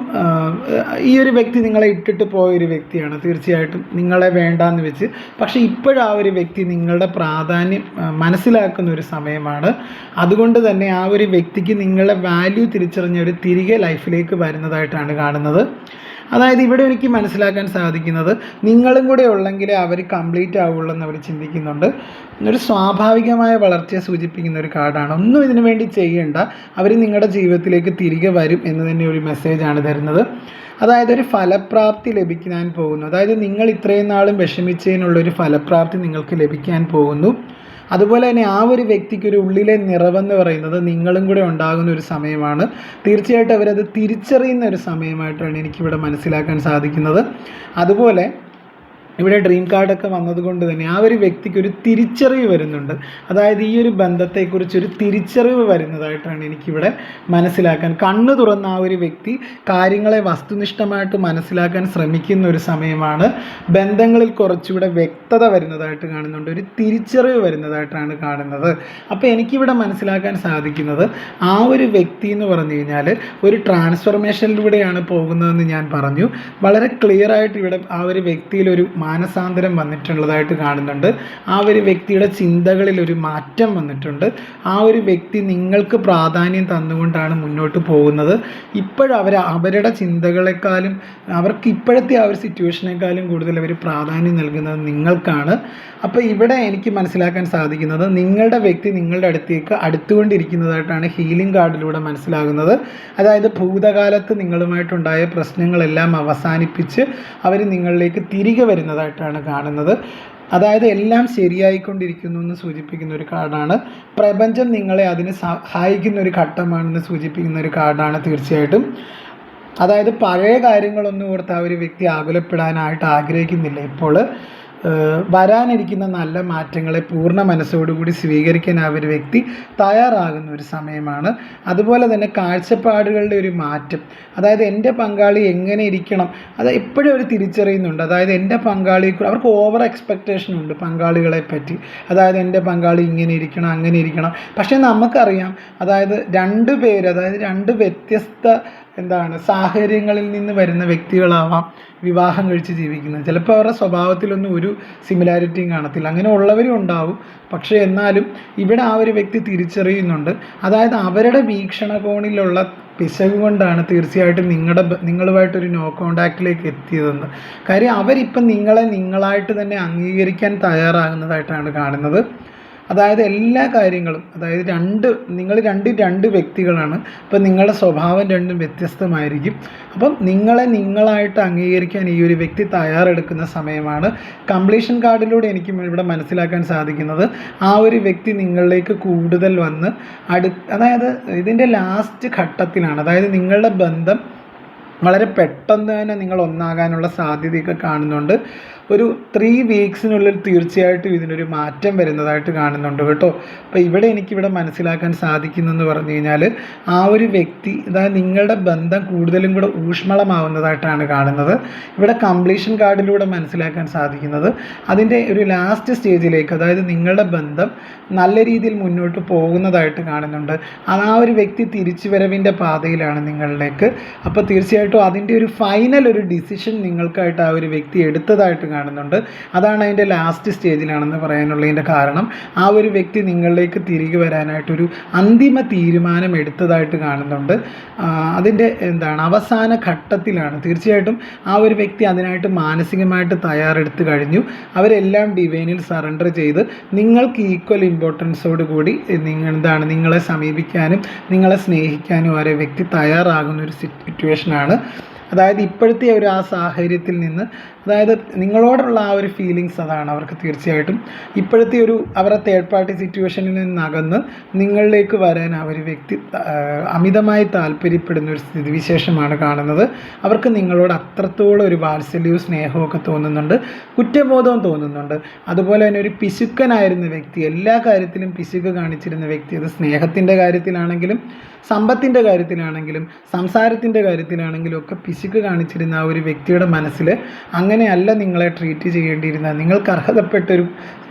ഈ ഒരു വ്യക്തി നിങ്ങളെ ഇട്ടിട്ട് പോയൊരു വ്യക്തിയാണ് തീർച്ചയായിട്ടും, നിങ്ങളെ വേണ്ടാന്ന് വെച്ച്. പക്ഷേ ഇപ്പോഴാ ഒരു വ്യക്തി നിങ്ങളുടെ പ്രാധാന്യം മനസ്സിലാക്കുന്ന ഒരു സമയമാണ്. അതുകൊണ്ട് തന്നെ ആ ഒരു വ്യക്തിക്ക് നിങ്ങളുടെ വാല്യൂ തിരിച്ചറിഞ്ഞവർ തിരികെ ലൈഫിലേക്ക് വരുന്നതായിട്ടാണ് കാണുന്നത്. അതായത് ഇവിടെ എനിക്ക് മനസ്സിലാക്കാൻ സാധിക്കുന്നത്, നിങ്ങളും കൂടെ ഉള്ളെങ്കിലേ അവർ കംപ്ലീറ്റ് ആവുള്ളൂ എന്ന് അവർ ചിന്തിക്കുന്നുണ്ട്. ഒരു സ്വാഭാവികമായ വളർച്ചയെ സൂചിപ്പിക്കുന്ന ഒരു കാർഡാണ്. ഒന്നും ഇതിനു വേണ്ടി ചെയ്യേണ്ട, അവർ നിങ്ങളുടെ ജീവിതത്തിലേക്ക് തിരികെ വരും എന്ന് തന്നെ ഒരു മെസ്സേജാണ് തരുന്നത്. അതായത് ഒരു ഫലപ്രാപ്തി ലഭിക്കാൻ പോകുന്നു, അതായത് നിങ്ങൾ ഇത്രയും നാളും വിഷമിച്ചതിനുള്ളൊരു ഫലപ്രാപ്തി നിങ്ങൾക്ക് ലഭിക്കാൻ പോകുന്നു. അതുപോലെ തന്നെ ആ ഒരു വ്യക്തിക്കൊരു ഉള്ളിലെ നിറവെന്ന് പറയുന്നത് നിങ്ങളും കൂടെ ഉണ്ടാകുന്ന ഒരു സമയമാണ്. തീർച്ചയായിട്ടും അവരത് തിരിച്ചറിയുന്ന ഒരു സമയമായിട്ടാണ് എനിക്കിവിടെ മനസ്സിലാക്കാൻ സാധിക്കുന്നത്. അതുപോലെ ഇവിടെ ഡ്രീം കാർഡൊക്കെ വന്നതുകൊണ്ട് തന്നെ ആ ഒരു വ്യക്തിക്ക് ഒരു തിരിച്ചറിവ് വരുന്നുണ്ട്. അതായത് ഈ ഒരു ബന്ധത്തെക്കുറിച്ചൊരു തിരിച്ചറിവ് വരുന്നതായിട്ടാണ് എനിക്കിവിടെ മനസ്സിലാക്കാൻ. കണ്ണു തുറന്ന ആ ഒരു വ്യക്തി കാര്യങ്ങളെ വസ്തുനിഷ്ഠമായിട്ട് മനസ്സിലാക്കാൻ ശ്രമിക്കുന്ന ഒരു സമയമാണ്. ബന്ധങ്ങളിൽ കുറച്ചുകൂടെ വ്യക്തത വരുന്നതായിട്ട് കാണുന്നുണ്ട്, ഒരു തിരിച്ചറിവ് വരുന്നതായിട്ടാണ് കാണുന്നത്. അപ്പോൾ എനിക്കിവിടെ മനസ്സിലാക്കാൻ സാധിക്കുന്നത്, ആ ഒരു വ്യക്തി എന്ന് പറഞ്ഞു കഴിഞ്ഞാൽ ഒരു ട്രാൻസ്ഫോർമേഷനിലൂടെയാണ് പോകുന്നതെന്ന് ഞാൻ പറഞ്ഞു. വളരെ ക്ലിയർ ആയിട്ട് ഇവിടെ ആ ഒരു വ്യക്തിയിലൊരു മാനസാന്തരം വന്നിട്ടുള്ളതായിട്ട് കാണുന്നുണ്ട്. ആ ഒരു വ്യക്തിയുടെ ചിന്തകളിൽ ഒരു മാറ്റം വന്നിട്ടുണ്ട്. ആ ഒരു വ്യക്തി നിങ്ങൾക്ക് പ്രാധാന്യം തന്നുകൊണ്ടാണ് മുന്നോട്ട് പോകുന്നത്. അവരുടെ ചിന്തകളെക്കാളും അവർക്ക് ഇപ്പോഴത്തെ ആ ഒരു സിറ്റുവേഷനേക്കാളും കൂടുതൽ അവർ പ്രാധാന്യം നൽകുന്നത് നിങ്ങൾക്കാണ്. അപ്പോൾ ഇവിടെ എനിക്ക് മനസ്സിലാക്കാൻ സാധിക്കുന്നത്, നിങ്ങളുടെ വ്യക്തി നിങ്ങളുടെ അടുത്തേക്ക് അടുത്തുകൊണ്ടിരിക്കുന്നതായിട്ടാണ് ഹീലിംഗ് കാർഡിലൂടെ മനസ്സിലാകുന്നത്. അതായത് ഭൂതകാലത്ത് നിങ്ങളുമായിട്ടുണ്ടായ പ്രശ്നങ്ങളെല്ലാം അവസാനിപ്പിച്ച് അവർ നിങ്ങളിലേക്ക് തിരികെ വരുന്നതായിട്ടാണ് കാണുന്നത്. അതായത് എല്ലാം ശരിയായിക്കൊണ്ടിരിക്കുന്നു എന്ന് സൂചിപ്പിക്കുന്ന ഒരു കാർഡാണ്. പ്രപഞ്ചം നിങ്ങളെ അതിന് സഹായിക്കുന്ന ഒരു ഘട്ടമാണെന്ന് സൂചിപ്പിക്കുന്ന ഒരു കാർഡാണ് തീർച്ചയായിട്ടും. അതായത് പഴയ കാര്യങ്ങളൊന്നും ഓർത്ത് ആ ഒരു വ്യക്തി ആകുലപ്പെടാനായിട്ട് ആഗ്രഹിക്കുന്നില്ല. ഇപ്പോൾ വരാനിരിക്കുന്ന നല്ല മാറ്റങ്ങളെ പൂർണ്ണ മനസ്സോടുകൂടി സ്വീകരിക്കാൻ ആ ഒരു വ്യക്തി തയ്യാറാകുന്ന ഒരു സമയമാണ്. അതുപോലെ തന്നെ കാഴ്ചപ്പാടുകളുടെ ഒരു മാറ്റം, അതായത് എൻ്റെ പങ്കാളി എങ്ങനെ ഇരിക്കണം, അത് എപ്പോഴും അവർ തിരിച്ചറിയുന്നുണ്ട്. അതായത് എൻ്റെ പങ്കാളി, അവർക്ക് ഓവർ എക്സ്പെക്റ്റേഷൻ ഉണ്ട് പങ്കാളികളെ പറ്റി. അതായത് എൻ്റെ പങ്കാളി ഇങ്ങനെ ഇരിക്കണം, അങ്ങനെ ഇരിക്കണം. പക്ഷേ നമുക്കറിയാം, അതായത് രണ്ട് വ്യത്യസ്ത സാഹചര്യങ്ങളിൽ നിന്ന് വരുന്ന വ്യക്തികളാവാം വിവാഹം കഴിച്ച് ജീവിക്കുന്നത്. ചിലപ്പോൾ അവരുടെ സ്വഭാവത്തിലൊന്നും ഒരു സിമിലാരിറ്റിയും കാണത്തില്ല, അങ്ങനെ ഉള്ളവരും ഉണ്ടാവും. പക്ഷേ എന്നാലും ഇവിടെ ആ ഒരു വ്യക്തി തിരിച്ചറിയുന്നുണ്ട്. അതായത് അവരുടെ വീക്ഷണകോണിലുള്ള പിശക് കൊണ്ടാണ് തീർച്ചയായിട്ടും നിങ്ങളുമായിട്ടൊരു നോ കോണ്ടാക്റ്റിലേക്ക് എത്തിയതെന്ന്. കാര്യം അവരിപ്പം നിങ്ങളായിട്ട് തന്നെ അംഗീകരിക്കാൻ തയ്യാറാകുന്നതായിട്ടാണ് കാണുന്നത്. അതായത് എല്ലാ കാര്യങ്ങളും, അതായത് നിങ്ങൾ രണ്ട് വ്യക്തികളാണ്. അപ്പം നിങ്ങളുടെ സ്വഭാവം രണ്ടും വ്യത്യസ്തമായിരിക്കും. അപ്പം നിങ്ങളായിട്ട് അംഗീകരിക്കാൻ ഈ ഒരു വ്യക്തി തയ്യാറെടുക്കുന്ന സമയമാണ്. കംപ്ലീഷൻ കാർഡിലൂടെ എനിക്ക് ഇവിടെ മനസ്സിലാക്കാൻ സാധിക്കുന്നത്, ആ ഒരു വ്യക്തി നിങ്ങളിലേക്ക് കൂടുതൽ വന്ന് അതായത് ഇതിൻ്റെ ലാസ്റ്റ് ഘട്ടത്തിലാണ്. അതായത് നിങ്ങളുടെ ബന്ധം വളരെ പെട്ടെന്ന് തന്നെ നിങ്ങൾ ഒന്നാകാനുള്ള സാധ്യതയൊക്കെ കാണുന്നുണ്ട്. ഒരു 3 വീക്സിനുള്ളിൽ തീർച്ചയായിട്ടും ഇതിനൊരു മാറ്റം വരുന്നതായിട്ട് കാണുന്നുണ്ട് കേട്ടോ. അപ്പോൾ എനിക്കിവിടെ മനസ്സിലാക്കാൻ സാധിക്കുന്നതെന്ന് പറഞ്ഞു കഴിഞ്ഞാൽ, ആ ഒരു വ്യക്തി, അതായത് നിങ്ങളുടെ ബന്ധം കൂടുതലും കൂടെ ഊഷ്മളമാവുന്നതായിട്ടാണ് കാണുന്നത്. ഇവിടെ കംപ്ലീഷൻ കാർഡിലൂടെ മനസ്സിലാക്കാൻ സാധിക്കുന്നത് അതിൻ്റെ ഒരു ലാസ്റ്റ് സ്റ്റേജിലേക്ക്, അതായത് നിങ്ങളുടെ ബന്ധം നല്ല രീതിയിൽ മുന്നോട്ട് പോകുന്നതായിട്ട് കാണുന്നുണ്ട്. ആ ഒരു വ്യക്തി തിരിച്ചുവരവിൻ്റെ പാതയിലാണ് നിങ്ങളിലേക്ക്. അപ്പോൾ തീർച്ചയായിട്ടും അതിൻ്റെ ഒരു ഫൈനൽ ഒരു ഡിസിഷൻ നിങ്ങൾക്കായിട്ട് ആ ഒരു വ്യക്തി എടുത്തതായിട്ട് കാണുന്നുണ്ട്. അതാണ് അതിൻ്റെ ലാസ്റ്റ് സ്റ്റേജിലാണെന്ന് പറയാനുള്ളതിൻ്റെ കാരണം. ആ ഒരു വ്യക്തി നിങ്ങളിലേക്ക് തിരികെ വരാനായിട്ടൊരു അന്തിമ തീരുമാനം എടുത്തതായിട്ട് കാണുന്നുണ്ട്. അതിൻ്റെ അവസാന ഘട്ടത്തിലാണ്. തീർച്ചയായിട്ടും ആ ഒരു വ്യക്തി അതിനായിട്ട് മാനസികമായിട്ട് തയ്യാറെടുത്ത് കഴിഞ്ഞു. അവരെല്ലാം ഡിവൈനിൽ സറണ്ടർ ചെയ്ത് നിങ്ങൾക്ക് ഈക്വൽ ഇമ്പോർട്ടൻസോട് കൂടി നിങ്ങളെ സമീപിക്കാനും നിങ്ങളെ സ്നേഹിക്കാനും ആ ഒരു വ്യക്തി തയ്യാറാകുന്ന ഒരു സിറ്റുവേഷനാണ്. അതായത് ഇപ്പോഴത്തെ ആ സാഹചര്യത്തിൽ നിന്ന്, അതായത് നിങ്ങളോടുള്ള ആ ഒരു ഫീലിങ്സ്, അതാണ് അവർക്ക് തീർച്ചയായിട്ടും ഇപ്പോഴത്തെ അവരുടെ തേർഡ് പാർട്ടി സിറ്റുവേഷനിൽ നിന്നകന്ന് നിങ്ങളിലേക്ക് വരാൻ ആ ഒരു വ്യക്തി അമിതമായി താല്പര്യപ്പെടുന്ന ഒരു സ്ഥിതിവിശേഷമാണ് കാണുന്നത്. അവർക്ക് നിങ്ങളോട് അത്രത്തോളം ഒരു വാത്സല്യവും സ്നേഹവും ഒക്കെ തോന്നുന്നുണ്ട്, കുറ്റബോധവും തോന്നുന്നുണ്ട്. അതുപോലെ തന്നെ ഒരു പിശുക്കനായിരുന്ന വ്യക്തി, എല്ലാ കാര്യത്തിലും പിശുക്ക് കാണിച്ചിരുന്ന വ്യക്തി, അത് സ്നേഹത്തിൻ്റെ കാര്യത്തിലാണെങ്കിലും സമ്പത്തിൻ്റെ കാര്യത്തിലാണെങ്കിലും സംസാരത്തിൻ്റെ കാര്യത്തിലാണെങ്കിലും ഒക്കെ പിശുക്ക് കാണിച്ചിരുന്ന ആ ഒരു വ്യക്തിയുടെ മനസ്സിൽ അങ്ങനെയല്ല നിങ്ങളെ ട്രീറ്റ് ചെയ്യേണ്ടിയിരുന്നത്, നിങ്ങൾക്ക് അർഹതപ്പെട്ടൊരു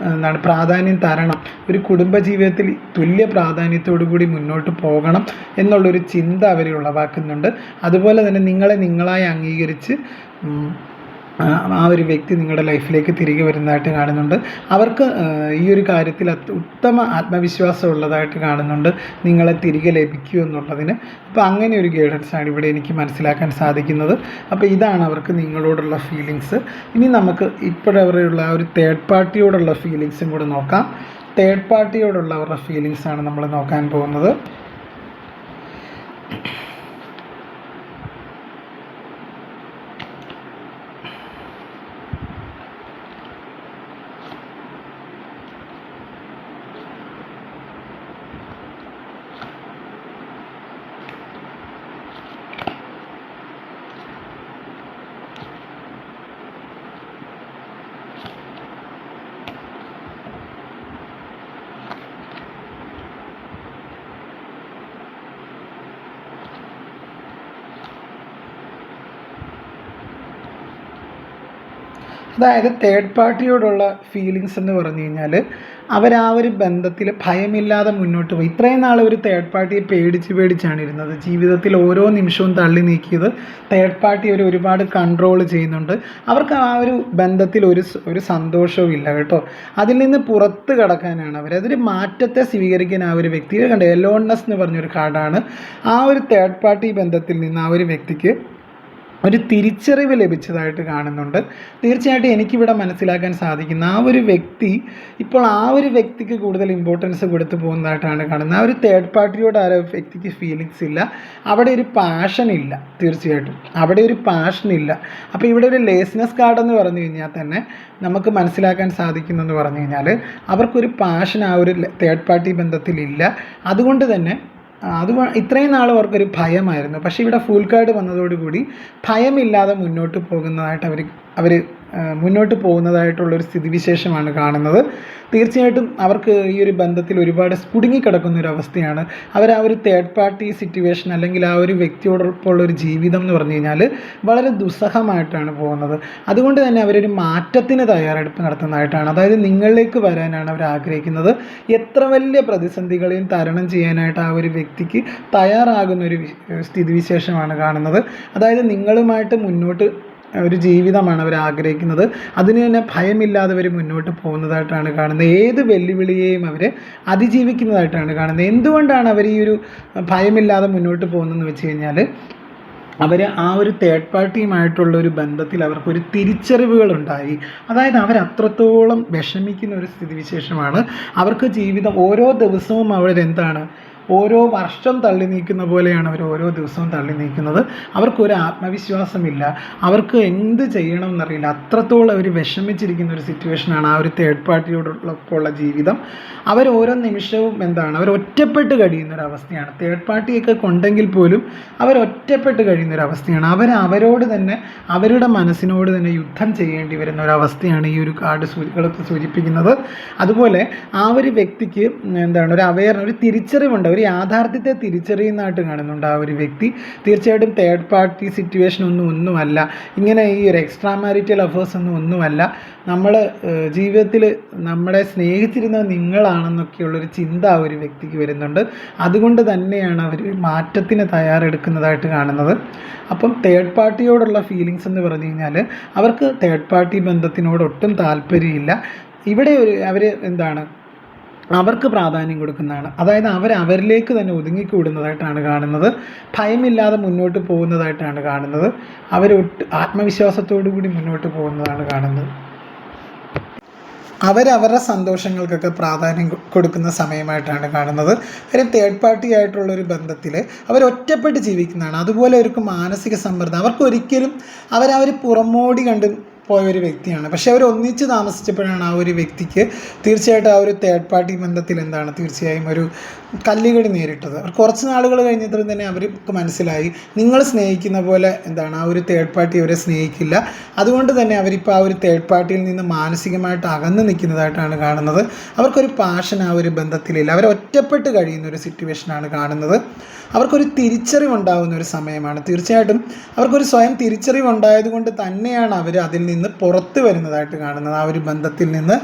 പ്രാധാന്യം തരണം, ഒരു കുടുംബജീവിതത്തിൽ തുല്യ പ്രാധാന്യത്തോടു കൂടി മുന്നോട്ട് പോകണം എന്നുള്ളൊരു ചിന്ത അവർ ഉളവാക്കുന്നുണ്ട്. അതുപോലെ തന്നെ നിങ്ങളെ നിങ്ങളായി അംഗീകരിച്ച് ആ ഒരു വ്യക്തി നിങ്ങളുടെ ലൈഫിലേക്ക് തിരികെ വരുന്നതായിട്ട് കാണുന്നുണ്ട്. അവർക്ക് ഈ ഒരു കാര്യത്തിൽ ഉത്തമ ആത്മവിശ്വാസം ഉള്ളതായിട്ട് കാണുന്നുണ്ട്, നിങ്ങളെ തിരികെ ലഭിക്കൂ എന്നുള്ളതിന്. അപ്പോൾ അങ്ങനെ ഒരു ഗൈഡൻസാണ് ഇവിടെ എനിക്ക് മനസ്സിലാക്കാൻ സാധിക്കുന്നത്. അപ്പോൾ ഇതാണ് അവർക്ക് നിങ്ങളോടുള്ള ഫീലിങ്സ്. ഇനി നമുക്ക് ഇപ്പോഴവരുള്ള ആ ഒരു തേർഡ് പാർട്ടിയോടുള്ള ഫീലിങ്സും കൂടെ നോക്കാം. തേർഡ് പാർട്ടിയോടുള്ള അവരുടെ ഫീലിങ്സാണ് നമ്മൾ നോക്കാൻ പോകുന്നത്. അതായത് തേർഡ് പാർട്ടിയോടുള്ള ഫീലിങ്സ് എന്ന് പറഞ്ഞു കഴിഞ്ഞാൽ, ആ ഒരു ബന്ധത്തിൽ ഭയമില്ലാതെ മുന്നോട്ട് പോയി. ഇത്രയും നാൾ ഒരു തേർഡ് പാർട്ടിയെ പേടിച്ചാണ് ഇരുന്നത്. ജീവിതത്തിൽ ഓരോ നിമിഷവും തള്ളി നീക്കിയത് തേർഡ് പാർട്ടി ഒരുപാട് കൺട്രോൾ ചെയ്യുന്നുണ്ട്. അവർക്ക് ആ ഒരു ബന്ധത്തിൽ ഒരു സന്തോഷവും ഇല്ല കേട്ടോ. അതിൽ നിന്ന് പുറത്ത് കടക്കാനാണ് അതൊരു മാറ്റത്തെ സ്വീകരിക്കാൻ ആ ഒരു വ്യക്തി കണ്ടത്. എലോൺനെസ് എന്ന് പറഞ്ഞൊരു കാർഡാണ്. ആ ഒരു തേർഡ് പാർട്ടി ബന്ധത്തിൽ നിന്ന് ആ ഒരു വ്യക്തിക്ക് ഒരു തിരിച്ചറിവ് ലഭിച്ചതായിട്ട് കാണുന്നുണ്ട്. തീർച്ചയായിട്ടും എനിക്കിവിടെ മനസ്സിലാക്കാൻ സാധിക്കുന്ന ആ ഒരു വ്യക്തി ഇപ്പോൾ ആ ഒരു വ്യക്തിക്ക് കൂടുതൽ ഇമ്പോർട്ടൻസ് കൊടുത്തു പോകുന്നതായിട്ടാണ് കാണുന്നത്. ആ ഒരു തേർഡ് പാർട്ടിയോട് ആ വ്യക്തിക്ക് ഫീലിങ്സ് ഇല്ല, അവിടെ ഒരു പാഷൻ ഇല്ല. തീർച്ചയായിട്ടും അവിടെ ഒരു പാഷൻ ഇല്ല. അപ്പോൾ ഇവിടെ ഒരു ലേസ്നെസ് കാർഡ് എന്ന് പറഞ്ഞു കഴിഞ്ഞാൽ തന്നെ നമുക്ക് മനസ്സിലാക്കാൻ സാധിക്കുന്നതെന്ന് പറഞ്ഞു കഴിഞ്ഞാൽ, അവർക്കൊരു പാഷൻ ആ ഒരു തേർഡ് പാർട്ടി ബന്ധത്തിലില്ല. അതുകൊണ്ട് തന്നെ ഇത്രയും നാൾ അവർക്കൊരു ഭയമായിരുന്നു. പക്ഷേ ഇവിടെ ഫുൾ കാർഡ് വന്നതോടുകൂടി ഭയമില്ലാതെ മുന്നോട്ട് പോകുന്നതായിട്ട് അവർ മുന്നോട്ട് പോകുന്നതായിട്ടുള്ളൊരു സ്ഥിതിവിശേഷമാണ് കാണുന്നത്. തീർച്ചയായിട്ടും അവർക്ക് ഈ ഒരു ബന്ധത്തിൽ ഒരുപാട് കുടുങ്ങിക്കിടക്കുന്ന ഒരു അവസ്ഥയാണ്. ആ ഒരു തേർഡ് പാർട്ടി സിറ്റുവേഷൻ അല്ലെങ്കിൽ ആ ഒരു വ്യക്തിയോടൊപ്പമുള്ളൊരു ജീവിതം എന്ന് പറഞ്ഞു കഴിഞ്ഞാൽ വളരെ ദുസ്സഹമായിട്ടാണ് പോകുന്നത്. അതുകൊണ്ട് തന്നെ അവരൊരു മാറ്റത്തിന് തയ്യാറെടുപ്പ് നടത്തുന്നതായിട്ടാണ്. അതായത് നിങ്ങളിലേക്ക് വരാനാണ് അവർ ആഗ്രഹിക്കുന്നത്. എത്ര വലിയ പ്രതിസന്ധികളെയും തരണം ചെയ്യാനായിട്ട് ആ ഒരു വ്യക്തിക്ക് തയ്യാറാകുന്നൊരു സ്ഥിതിവിശേഷമാണ് കാണുന്നത്. അതായത് നിങ്ങളുമായിട്ട് മുന്നോട്ട് ഒരു ജീവിതമാണ് അവർ ആഗ്രഹിക്കുന്നത്. അതിന് തന്നെ ഭയമില്ലാതെ അവർ മുന്നോട്ട് പോകുന്നതായിട്ടാണ് കാണുന്നത്. ഏത് വെല്ലുവിളിയെയും അവർ അതിജീവിക്കുന്നതായിട്ടാണ് കാണുന്നത്. എന്തുകൊണ്ടാണ് അവർ ഈ ഒരു ഭയമില്ലാതെ മുന്നോട്ട് പോകുന്നതെന്ന് വെച്ച് കഴിഞ്ഞാൽ, അവർ ആ ഒരു തേർഡ് പാർട്ടിയുമായിട്ടുള്ളൊരു ബന്ധത്തിൽ അവർക്കൊരു തിരിച്ചറിവുകളുണ്ടായി. അതായത് അവരത്രത്തോളം വിഷമിക്കുന്ന ഒരു സ്ഥിതിവിശേഷമാണ്. അവർക്ക് ജീവിതം ഓരോ ദിവസവും അവരെന്താണ് ഓരോ വർഷം തള്ളി നീക്കുന്ന പോലെയാണ് അവർ ഓരോ ദിവസവും തള്ളി നീക്കുന്നത്. അവർക്കൊരു ആത്മവിശ്വാസമില്ല, അവർക്ക് എന്ത് ചെയ്യണം എന്നറിയില്ല. അത്രത്തോളം അവർ വിഷമിച്ചിരിക്കുന്ന ഒരു സിറ്റുവേഷനാണ് ആ ഒരു തേർഡ് പാർട്ടിയോടൊപ്പമുള്ള ജീവിതം. അവർ ഓരോ നിമിഷവും അവർ ഒറ്റപ്പെട്ട് കഴിയുന്നൊരവസ്ഥയാണ്. തേർഡ് പാർട്ടിയൊക്കെ കൊണ്ടെങ്കിൽ പോലും അവർ ഒറ്റപ്പെട്ട് കഴിയുന്നൊരവസ്ഥയാണ്. അവരോട് തന്നെ, അവരുടെ മനസ്സിനോട് തന്നെ യുദ്ധം ചെയ്യേണ്ടി വരുന്ന ഒരവസ്ഥയാണ് ഈ ഒരു കാർഡ് സൂചിപ്പിക്കുന്നത്. അതുപോലെ ആ ഒരു വ്യക്തിക്ക് ഒരു തിരിച്ചറിവുണ്ട്, ഒരു യാഥാർത്ഥ്യത്തെ തിരിച്ചറിയുന്നതായിട്ട് കാണുന്നുണ്ട് ആ ഒരു വ്യക്തി. തീർച്ചയായിട്ടും തേർഡ് പാർട്ടി സിറ്റുവേഷൻ ഒന്നുമല്ല, ഇങ്ങനെ ഈ ഒരു എക്സ്ട്രാ മാരിറ്റൽ അഫേഴ്സ് ഒന്നുമല്ല. നമ്മൾ ജീവിതത്തിൽ നമ്മളെ സ്നേഹിച്ചിരുന്നത് നിങ്ങളാണെന്നൊക്കെയുള്ളൊരു ചിന്ത ആ ഒരു വ്യക്തിക്ക് വരുന്നുണ്ട്. അതുകൊണ്ട് തന്നെയാണ് അവർ മാറ്റത്തിന് തയ്യാറെടുക്കുന്നതായിട്ട് കാണുന്നത്. അപ്പം തേർഡ് പാർട്ടിയോടുള്ള ഫീലിങ്സ് എന്ന് പറഞ്ഞു കഴിഞ്ഞാൽ അവർക്ക് തേർഡ് പാർട്ടി ബന്ധത്തിനോട് ഒട്ടും താല്പര്യമില്ല. ഇവിടെ അവർക്ക് പ്രാധാന്യം കൊടുക്കുന്നതാണ്. അതായത് അവരിലേക്ക് തന്നെ ഒതുങ്ങിക്കൂടുന്നതായിട്ടാണ് കാണുന്നത്. ഭയമില്ലാതെ മുന്നോട്ട് പോകുന്നതായിട്ടാണ് കാണുന്നത്. ആത്മവിശ്വാസത്തോടു കൂടി മുന്നോട്ട് പോകുന്നതാണ് കാണുന്നത്. അവരവരുടെ സന്തോഷങ്ങൾക്കൊക്കെ പ്രാധാന്യം കൊടുക്കുന്ന സമയമായിട്ടാണ് കാണുന്നത്. കാര്യം തേർഡ് പാർട്ടി ആയിട്ടുള്ളൊരു ബന്ധത്തിൽ ഒറ്റപ്പെട്ട് ജീവിക്കുന്നതാണ്. അതുപോലെ അവർക്ക് മാനസിക സമ്മർദ്ദം, അവർക്കൊരിക്കലും അവർ പുറമോടി കണ്ട് പോയൊരു വ്യക്തിയാണ്. പക്ഷെ അവർ ഒന്നിച്ച് താമസിച്ചപ്പോഴാണ് ആ ഒരു വ്യക്തിക്ക് തീർച്ചയായിട്ടും ആ ഒരു തേർഡ് പാർട്ടി ബന്ധത്തിൽ തീർച്ചയായും ഒരു കല്ലുകടി നേരിട്ടത്. അവർ കുറച്ച് നാളുകൾ കഴിഞ്ഞപ്പോൾ തന്നെ അവർക്ക് മനസ്സിലായി, നിങ്ങൾ സ്നേഹിക്കുന്ന പോലെ ആ ഒരു തേർഡ് പാർട്ടി അവരെ സ്നേഹിക്കില്ല. അതുകൊണ്ട് തന്നെ അവരിപ്പോൾ ആ ഒരു തേർഡ് പാർട്ടിയിൽ നിന്ന് മാനസികമായിട്ട് അകന്ന് നിൽക്കുന്നതായിട്ടാണ് കാണുന്നത്. അവർക്കൊരു പാഷൻ ആ ഒരു ബന്ധത്തിലില്ല. അവർ ഒറ്റപ്പെട്ട് കഴിയുന്ന ഒരു സിറ്റുവേഷനാണ് കാണുന്നത്. അവർക്കൊരു തിരിച്ചറിവുണ്ടാകുന്ന ഒരു സമയമാണ്. തീർച്ചയായിട്ടും അവർക്കൊരു സ്വയം തിരിച്ചറിവുണ്ടായതുകൊണ്ട് തന്നെയാണ് അവർ അതിൽ നിന്ന് പുറത്ത് വരുന്നതായിട്ട് കാണുന്നത്. ആ ഒരു ബന്ധത്തിൽ നിന്ന്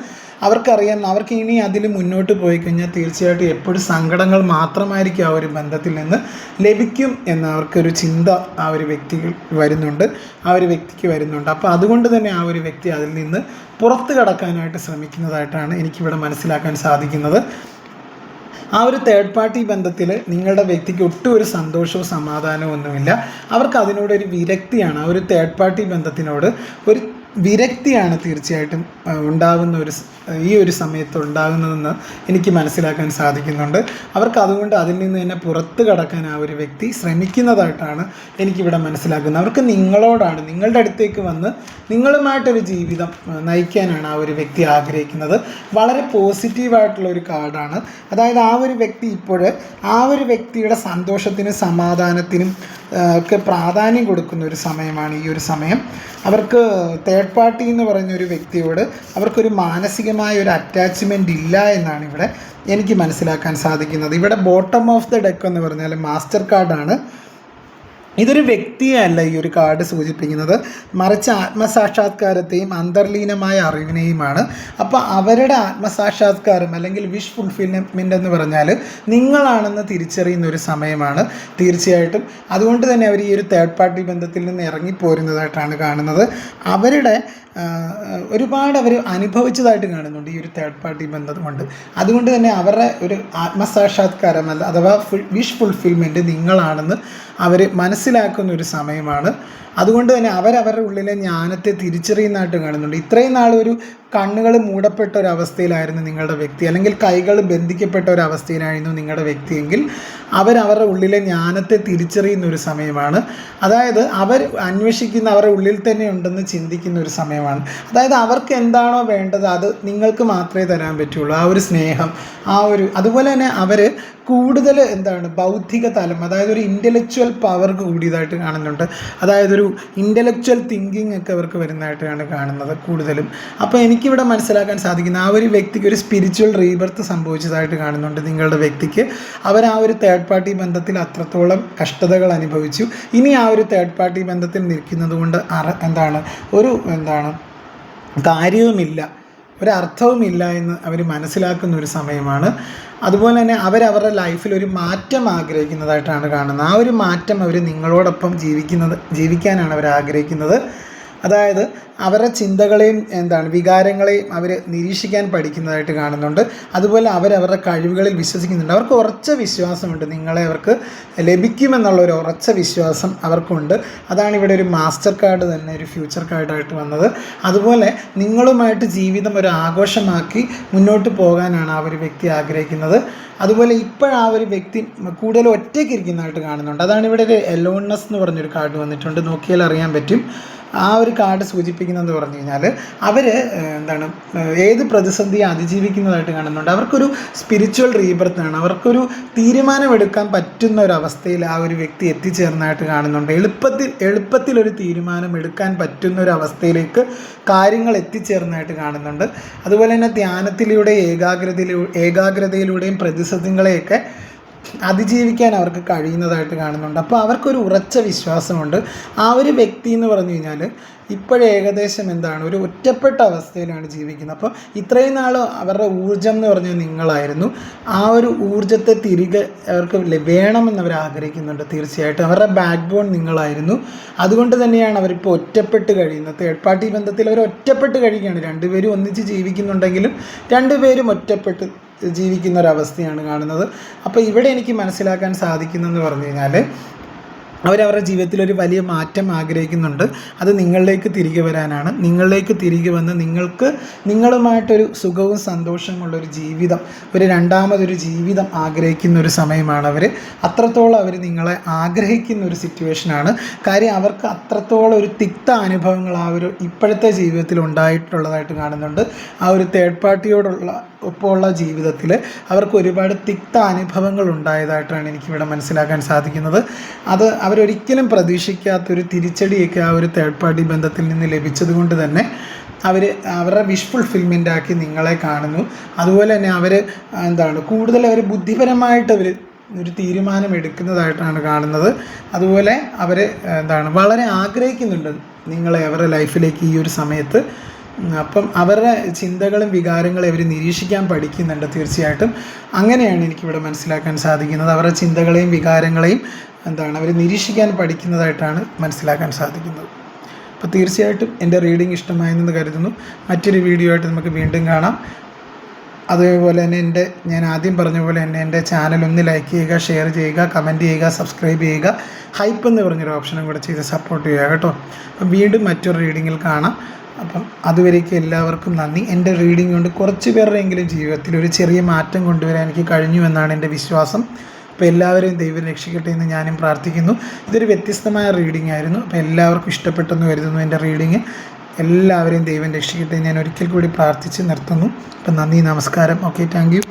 അവർക്കറിയാം, അവർക്ക് ഇനി അതിൽ മുന്നോട്ട് പോയി കഴിഞ്ഞാൽ തീർച്ചയായിട്ടും എപ്പോഴും സങ്കടങ്ങൾ മാത്രമായിരിക്കും ആ ഒരു ബന്ധത്തിൽ നിന്ന് ലഭിക്കും എന്ന അവർക്കൊരു ചിന്ത ആ ഒരു വ്യക്തിക്ക് വരുന്നുണ്ട്. അപ്പോൾ അതുകൊണ്ട് തന്നെ ആ ഒരു വ്യക്തി അതിൽ നിന്ന് പുറത്ത് കടക്കാനായിട്ട് ശ്രമിക്കുന്നതായിട്ടാണ് എനിക്കിവിടെ മനസ്സിലാക്കാൻ സാധിക്കുന്നത്. ആ ഒരു തേർഡ് പാർട്ടി ബന്ധത്തിൽ നിങ്ങളുടെ വ്യക്തിക്ക് ഒട്ടും ഒരു സന്തോഷവും സമാധാനവും ഒന്നുമില്ല. അവർക്ക് അതിനോടൊരു വിരക്തിയാണ്. ആ ഒരു തേർഡ് പാർട്ടി ബന്ധത്തിനോട് ഒരു വിരക്തിയാണ് തീർച്ചയായിട്ടും ഈ ഒരു സമയത്ത് ഉണ്ടാകുന്നതെന്ന് എനിക്ക് മനസ്സിലാക്കാൻ സാധിക്കുന്നുണ്ട്. അവർക്ക് അതുകൊണ്ട് അതിൽ നിന്ന് തന്നെ പുറത്ത് കടക്കാൻ ആ ഒരു വ്യക്തി ശ്രമിക്കുന്നതായിട്ടാണ് എനിക്കിവിടെ മനസ്സിലാക്കുന്നത്. അവർക്ക് നിങ്ങളോടാണ്, നിങ്ങളുടെ അടുത്തേക്ക് വന്ന് നിങ്ങളുമായിട്ടൊരു ജീവിതം നയിക്കാനാണ് ആ ഒരു വ്യക്തി ആഗ്രഹിക്കുന്നത്. വളരെ പോസിറ്റീവായിട്ടുള്ളൊരു കാർഡാണ്. അതായത് ആ ഒരു വ്യക്തി ആ ഒരു വ്യക്തിയുടെ സന്തോഷത്തിനും സമാധാനത്തിനും ഒക്കെ പ്രാധാന്യം കൊടുക്കുന്ന ഒരു സമയമാണ് ഈ ഒരു സമയം. അവർക്ക് തേർഡ് പാർട്ടി എന്ന് പറയുന്ന ഒരു വ്യക്തിയോട് അവർക്കൊരു മാനസികമായ ഒരു അറ്റാച്ച്മെൻ്റ് ഇല്ല എന്നാണ് ഇവിടെ എനിക്ക് മനസ്സിലാക്കാൻ സാധിക്കുന്നത്. ഇവിടെ ബോട്ടം ഓഫ് ദ ഡെക്ക് എന്ന് പറഞ്ഞാൽ മാസ്റ്റർ കാർഡാണ്. ഇതൊരു വ്യക്തിയല്ല ഈ ഒരു കാർഡ് സൂചിപ്പിക്കുന്നത്, മറിച്ച് ആത്മസാക്ഷാത്കാരത്തെയും അന്തർലീനമായ അറിവിനെയുമാണ്. അപ്പോൾ അവരുടെ ആത്മസാക്ഷാത്കാരം അല്ലെങ്കിൽ വിഷ് ഫുൾഫിൽമെൻ്റ് എന്ന് പറഞ്ഞാൽ നിങ്ങളാണെന്ന് തിരിച്ചറിയുന്ന ഒരു സമയമാണ് തീർച്ചയായിട്ടും. അതുകൊണ്ട് തന്നെ അവർ ഈ ഒരു തേർഡ് പാർട്ടി ബന്ധത്തിൽ നിന്ന് ഇറങ്ങിപ്പോരുന്നതായിട്ടാണ് കാണുന്നത്. ഒരുപാട് അവർ അനുഭവിച്ചതായിട്ട് കാണുന്നുണ്ട് ഈ ഒരു തേർഡ് പാർട്ടി ബന്ധം കൊണ്ട്. അതുകൊണ്ട് തന്നെ അവരുടെ ഒരു ആത്മസാക്ഷാത്കാരം അഥവാ വിഷ് ഫുൾഫിൽമെൻറ്റ് നിങ്ങളാണെന്ന് അവർ മനസ്സിലാക്കുന്ന ഒരു സമയമാണ്. അതുകൊണ്ട് തന്നെ അവരവരുടെ ഉള്ളിലെ ജ്ഞാനത്തെ തിരിച്ചറിയുന്നതായിട്ട് കാണുന്നുണ്ട്. ഇത്രയും നാൾ ഒരു കണ്ണുകൾ മൂടപ്പെട്ട ഒരവസ്ഥയിലായിരുന്നു നിങ്ങളുടെ വ്യക്തി, അല്ലെങ്കിൽ കൈകൾ ബന്ധിക്കപ്പെട്ട ഒരവസ്ഥയിലായിരുന്നു നിങ്ങളുടെ വ്യക്തിയെങ്കിൽ അവരവരുടെ ഉള്ളിലെ ജ്ഞാനത്തെ തിരിച്ചറിയുന്ന ഒരു സമയമാണ്. അതായത് അവർ അന്വേഷിക്കുന്ന അവരുടെ ഉള്ളിൽ തന്നെ ഉണ്ടെന്ന് ചിന്തിക്കുന്ന ഒരു സമയമാണ്. അതായത് അവർക്ക് എന്താണോ വേണ്ടത് അത് നിങ്ങൾക്ക് മാത്രമേ തരാൻ പറ്റുള്ളൂ. ആ ഒരു സ്നേഹം, അതുപോലെ തന്നെ അവർ കൂടുതൽ ബൗദ്ധിക തലം, അതായത് ഒരു ഇൻ്റലക്ച്വൽ പവർ കൂടിയതായിട്ട് കാണുന്നുണ്ട്. അതായത് ഒരു ഇൻ്റലക്ച്വൽ തിങ്കിങ് ഒക്കെ അവർക്ക് വരുന്നതായിട്ടാണ് കാണുന്നത് കൂടുതലും. അപ്പോൾ എനിക്കിവിടെ മനസ്സിലാക്കാൻ സാധിക്കുന്ന ആ ഒരു വ്യക്തിക്ക് ഒരു സ്പിരിച്വൽ റീബർത്ത് സംഭവിച്ചതായിട്ട് കാണുന്നുണ്ട് നിങ്ങളുടെ വ്യക്തിക്ക്. അവർ ആ ഒരു തേർഡ് പാർട്ടി ബന്ധത്തിൽ അത്രത്തോളം കഷ്ടതകൾ അനുഭവിച്ചു. ഇനി ആ ഒരു തേർഡ് പാർട്ടി ബന്ധത്തിൽ നിൽക്കുന്നത് കൊണ്ട് കാര്യവുമില്ല, ഒരർത്ഥവുമില്ല എന്ന് അവർ മനസ്സിലാക്കുന്ന ഒരു സമയമാണ്. അതുപോലെ തന്നെ അവരവരുടെ ലൈഫിൽ ഒരു മാറ്റം ആഗ്രഹിക്കുന്നതായിട്ടാണ് കാണുന്നത്. ആ ഒരു മാറ്റം അവർ നിങ്ങളോടൊപ്പം ജീവിക്കാനാണ് അവർ ആഗ്രഹിക്കുന്നത്. അതായത് അവരുടെ ചിന്തകളെയും വികാരങ്ങളെയും അവർ നിരീക്ഷിക്കാൻ പഠിക്കുന്നതായിട്ട് കാണുന്നുണ്ട്. അതുപോലെ അവരവരുടെ കഴിവുകളിൽ വിശ്വസിക്കുന്നുണ്ട്. അവർക്ക് ഉറച്ച വിശ്വാസമുണ്ട്, നിങ്ങളെ അവർക്ക് ലഭിക്കുമെന്നുള്ളൊരു ഉറച്ച വിശ്വാസം അവർക്കുണ്ട്. അതാണ് ഇവിടെ ഒരു മാസ്റ്റർ കാർഡ് തന്നെ ഒരു ഫ്യൂച്ചർ കാർഡായിട്ട് വന്നത്. അതുപോലെ നിങ്ങളുമായിട്ട് ജീവിതം ഒരു ആഘോഷമാക്കി മുന്നോട്ട് പോകാനാണ് ആ ഒരു വ്യക്തി ആഗ്രഹിക്കുന്നത്. അതുപോലെ ഇപ്പോഴാ ഒരു വ്യക്തി കൂടുതൽ ഒറ്റയ്ക്ക് ഇരിക്കുന്നതായിട്ട് കാണുന്നുണ്ട്. അതാണ് ഇവിടെ ഒരു എലോൺനെസ് എന്ന് പറഞ്ഞൊരു കാർഡ് വന്നിട്ടുണ്ട്. നോക്കിയാൽ അറിയാൻ പറ്റും. ആ ഒരു കാർഡ് സൂചിപ്പിക്കുന്നതെന്ന് പറഞ്ഞു കഴിഞ്ഞാൽ അവർ ഏത് പ്രതിസന്ധിയെ അതിജീവിക്കുന്നതായിട്ട് കാണുന്നുണ്ട്. അവർക്കൊരു സ്പിരിച്വൽ റീബർത്താണ്. അവർക്കൊരു തീരുമാനമെടുക്കാൻ പറ്റുന്ന ഒരു അവസ്ഥയിൽ ആ ഒരു വ്യക്തി എത്തിച്ചേർന്നതായിട്ട് കാണുന്നുണ്ട്. എളുപ്പത്തിൽ ഒരു തീരുമാനം എടുക്കാൻ പറ്റുന്ന ഒരു അവസ്ഥയിലേക്ക് കാര്യങ്ങൾ എത്തിച്ചേർന്നതായിട്ട് കാണുന്നുണ്ട്. അതുപോലെ തന്നെ ധ്യാനത്തിലൂടെ ഏകാഗ്രതയിലൂടെയും പ്രതിസന്ധികളെയൊക്കെ അതിജീവിക്കാൻ അവർക്ക് കഴിയുന്നതായിട്ട് കാണുന്നുണ്ട്. അപ്പോൾ അവർക്കൊരു ഉറച്ച വിശ്വാസമുണ്ട്. ആ ഒരു വ്യക്തി എന്ന് പറഞ്ഞു കഴിഞ്ഞാൽ ഇപ്പോഴേകദേശം ഒരു ഒറ്റപ്പെട്ട അവസ്ഥയിലാണ് ജീവിക്കുന്നത്. അപ്പോൾ ഇത്രയും നാൾ അവരുടെ ഊർജം എന്ന് പറഞ്ഞാൽ നിങ്ങളായിരുന്നു. ആ ഒരു ഊർജത്തെ തിരികെ അവർക്ക് വേണമെന്ന് അവർ ആഗ്രഹിക്കുന്നുണ്ട്. തീർച്ചയായിട്ടും അവരുടെ ബാക്ക് ബോൺ നിങ്ങളായിരുന്നു. അതുകൊണ്ട് തന്നെയാണ് അവരിപ്പോൾ ഒറ്റപ്പെട്ട് കഴിയുന്നത്. തേർഡ് പാർട്ടി ബന്ധത്തിൽ അവർ ഒറ്റപ്പെട്ട് കഴിയുകയാണ്. രണ്ടുപേരും ഒന്നിച്ച് ജീവിക്കുന്നുണ്ടെങ്കിലും രണ്ടുപേരും ഒറ്റപ്പെട്ട് ജീവിക്കുന്ന ഒരവസ്ഥയാണ് കാണുന്നത്. അപ്പോൾ ഇവിടെ എനിക്ക് മനസ്സിലാക്കാൻ സാധിക്കുന്നതെന്ന് പറഞ്ഞു കഴിഞ്ഞാൽ അവരവരുടെ ജീവിതത്തിലൊരു വലിയ മാറ്റം ആഗ്രഹിക്കുന്നുണ്ട്. അത് നിങ്ങളിലേക്ക് തിരികെ വരാനാണ്. നിങ്ങളിലേക്ക് തിരികെ വന്ന് നിങ്ങളുമായിട്ടൊരു സുഖവും സന്തോഷമുള്ളൊരു ജീവിതം, രണ്ടാമതൊരു ജീവിതം ആഗ്രഹിക്കുന്ന ഒരു സമയമാണ് അവർ. അത്രത്തോളം അവർ നിങ്ങളെ ആഗ്രഹിക്കുന്ന ഒരു സിറ്റുവേഷനാണ്. കാര്യം അവർക്ക് അത്രത്തോളം ഒരു തിക്ത അനുഭവങ്ങൾ ആ ഒരു ഇപ്പോഴത്തെ ജീവിതത്തിൽ ഉണ്ടായിട്ടുള്ളതായിട്ട് കാണുന്നുണ്ട്. ആ ഒരു തേർഡ് പാർട്ടിയോടുള്ള ഒപ്പമുള്ള ജീവിതത്തിൽ അവർക്ക് ഒരുപാട് തിക്ത അനുഭവങ്ങൾ ഉണ്ടായതായിട്ടാണ് എനിക്കിവിടെ മനസ്സിലാക്കാൻ സാധിക്കുന്നത്. അത് അവരൊരിക്കലും പ്രതീക്ഷിക്കാത്തൊരു തിരിച്ചടിയൊക്കെ ആ ഒരു തേർഡ് പാർട്ടി ബന്ധത്തിൽ നിന്ന് ലഭിച്ചത് കൊണ്ട് തന്നെ അവരുടെ വിഷ് ഫുൾഫിൽമെൻ്റ് ആക്കി നിങ്ങളെ കാണുന്നു. അതുപോലെ തന്നെ അവർ കൂടുതൽ ബുദ്ധിപരമായിട്ട് ഒരു തീരുമാനം എടുക്കുന്നതായിട്ടാണ് കാണുന്നത്. അതുപോലെ അവർ വളരെ ആഗ്രഹിക്കുന്നുണ്ട് നിങ്ങളെ അവരുടെ ലൈഫിലേക്ക് ഈ ഒരു സമയത്ത്. അപ്പം അവരുടെ ചിന്തകളും വികാരങ്ങളും അവർ നിരീക്ഷിക്കാൻ പഠിക്കുന്നുണ്ട്. തീർച്ചയായിട്ടും അങ്ങനെയാണ് എനിക്കിവിടെ മനസ്സിലാക്കാൻ സാധിക്കുന്നത്. അവരുടെ ചിന്തകളെയും വികാരങ്ങളെയും അവർ നിരീക്ഷിക്കാൻ പഠിക്കുന്നതായിട്ടാണ് മനസ്സിലാക്കാൻ സാധിക്കുന്നത്. അപ്പോൾ തീർച്ചയായിട്ടും എൻ്റെ റീഡിംഗ് ഇഷ്ടമായെന്ന് കരുതുന്നു. മറ്റൊരു വീഡിയോ ആയിട്ട് നമുക്ക് വീണ്ടും കാണാം. അതേപോലെ തന്നെ ഞാൻ ആദ്യം പറഞ്ഞ പോലെ തന്നെ എൻ്റെ ചാനൽ ഒന്ന് ലൈക്ക് ചെയ്യുക, ഷെയർ ചെയ്യുക, കമൻറ്റ് ചെയ്യുക, സബ്സ്ക്രൈബ് ചെയ്യുക, ഹൈപ്പ് എന്ന് പറഞ്ഞൊരു ഓപ്ഷനും കൂടെ ചെയ്ത് സപ്പോർട്ട് ചെയ്യുക കേട്ടോ. അപ്പം വീണ്ടും മറ്റൊരു റീഡിങ്ങിൽ കാണാം. അപ്പം അതുവരേക്കും എല്ലാവർക്കും നന്ദി. എൻ്റെ റീഡിംഗ് കൊണ്ട് കുറച്ച് പേരുടെയെങ്കിലും ജീവിതത്തിൽ ഒരു ചെറിയ മാറ്റം കൊണ്ടുവരാൻ എനിക്ക് കഴിഞ്ഞു എന്നാണ് എൻ്റെ വിശ്വാസം. അപ്പോൾ എല്ലാവരെയും ദൈവം രക്ഷിക്കട്ടെ എന്ന് ഞാനും പ്രാർത്ഥിക്കുന്നു. ഇതൊരു വ്യത്യസ്തമായ റീഡിംഗ് ആയിരുന്നു. അപ്പോൾ എല്ലാവർക്കും ഇഷ്ടപ്പെട്ടെന്ന് കരുതുന്നു എൻ്റെ റീഡിങ്. എല്ലാവരെയും ദൈവം രക്ഷിക്കട്ടെ ഞാൻ ഒരിക്കൽ കൂടി പ്രാർത്ഥിച്ച് നിർത്തുന്നു. അപ്പം നന്ദി, നമസ്കാരം. Okay, thank you.